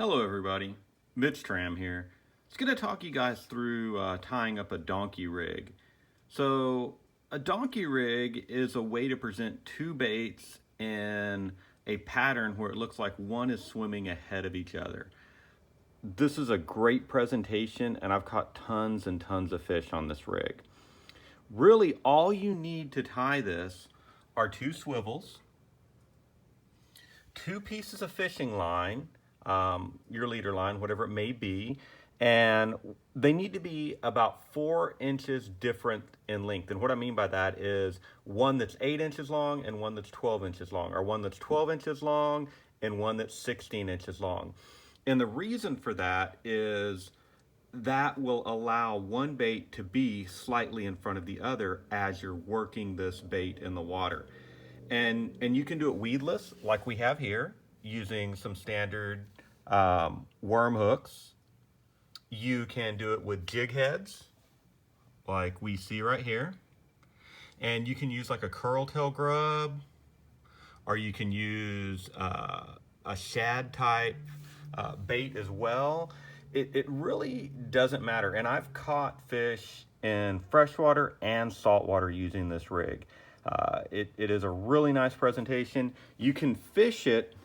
Hello everybody, Mitch Tram here. I was going to talk you guys through tying up a donkey rig. So a donkey rig is a way to present two baits in a pattern where it looks like one is swimming ahead of each other. This is a great presentation and I've caught tons and tons of fish on this rig. Really all you need to tie this are two swivels, two pieces of fishing line, your leader line, whatever it may be, and they need to be about 4 inches different in length. And what I mean by that is one that's 8 inches long and one that's 12 inches long, or one that's 12 inches long and one that's 16 inches long. And the reason for that is that will allow one bait to be slightly in front of the other as you're working this bait in the water. And you can do it weedless like we have here using some standard worm hooks. You can do it with jig heads like we see right here. And you can use like a curl tail grub, or you can use a shad type bait as well. It really doesn't matter. And I've caught fish in freshwater and saltwater using this rig. It is a really nice presentation. You can fish it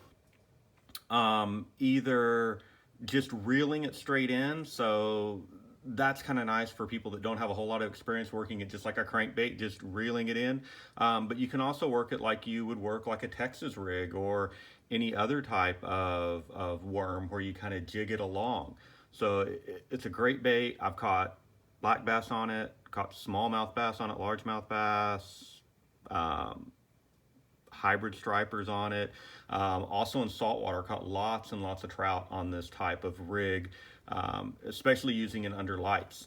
either just reeling it straight in, so that's kind of nice for people that don't have a whole lot of experience working it just like a crankbait, just reeling it in. But you can also work it like you would work like a Texas rig or any other type of worm where you kind of jig it along. So it's a great bait. I've caught black bass on it, caught smallmouth bass on it, largemouth bass, hybrid stripers on it. Also in saltwater, caught lots and lots of trout on this type of rig, especially using it under lights.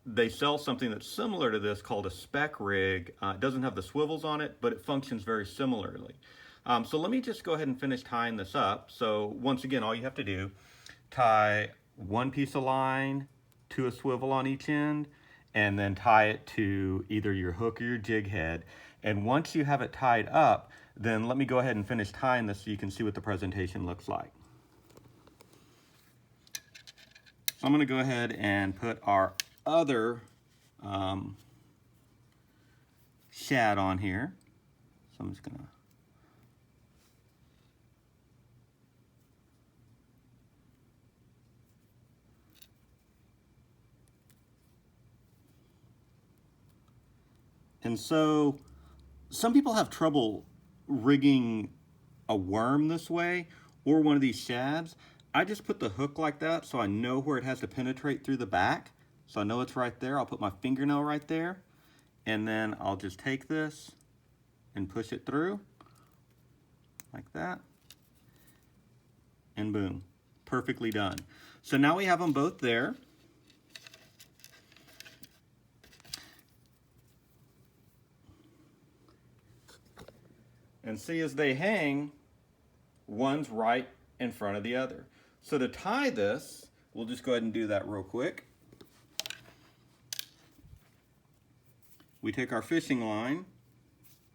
They sell something that's similar to this called a speck rig. It doesn't have the swivels on it, but it functions very similarly. So let me just go ahead and finish tying this up. So once again, all you have to do, tie one piece of line to a swivel on each end, and then tie it to either your hook or your jig head. And once you have it tied up, then let me go ahead and finish tying this so you can see what the presentation looks like. So I'm going to go ahead and put our other shad on here. So I'm just going to And so some people have trouble rigging a worm this way or one of these shads. I just put the hook like that so I know where it has to penetrate through the back. So I know it's right there. I'll put my fingernail right there, and then I'll just take this and push it through like that, and boom, perfectly done. So now we have them both there. And see, as they hang, one's right in front of the other. So to tie this, we'll just go ahead and do that real quick. We take our fishing line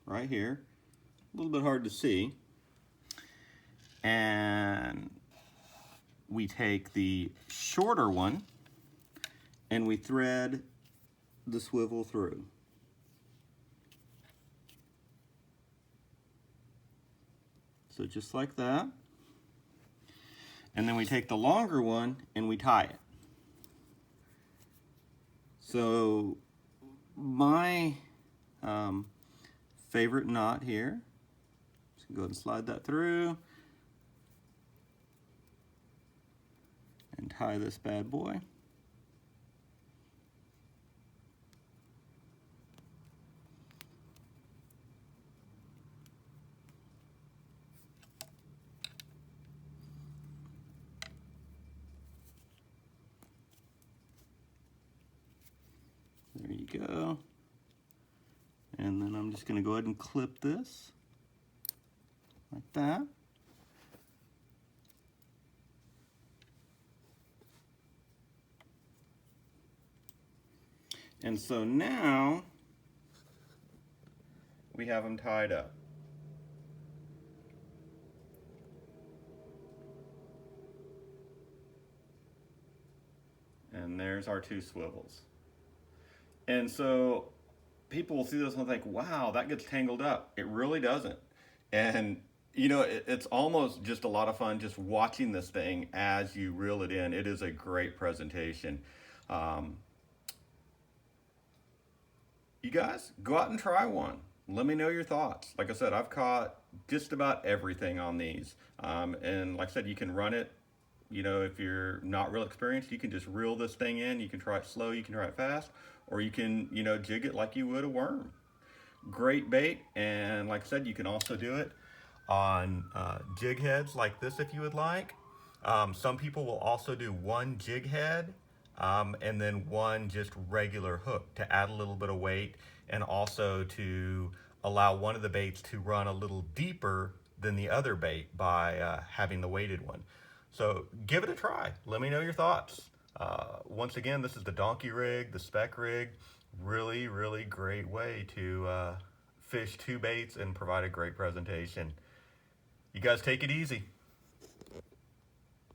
right here, a little bit hard to see, and we take the shorter one and we thread the swivel through. So just like that. And then we take the longer one and we tie it. So my favorite knot here, just go ahead and slide that through and tie this bad boy. There you go. And then I'm just going to go ahead and clip this like that. And so now we have them tied up. And there's our two swivels. And so people will see this and think, wow, that gets tangled up. It really doesn't. And it's almost just a lot of fun just watching this thing as you reel it in. It is a great presentation. Um, you guys, go out and try one. Let me know your thoughts. Like I said, I've caught just about everything on these. And like I said, you can run it. If you're not real experienced, you can just reel this thing in. You can try it slow, you can try it fast, or you can, jig it like you would a worm. Great bait, and like I said, you can also do it on jig heads like this if you would like. Some people will also do one jig head and then one just regular hook to add a little bit of weight and also to allow one of the baits to run a little deeper than the other bait by having the weighted one. So give it a try. Let me know your thoughts. Once again, this is the donkey rig, the speck rig. Really, really great way to fish two baits and provide a great presentation. You guys take it easy.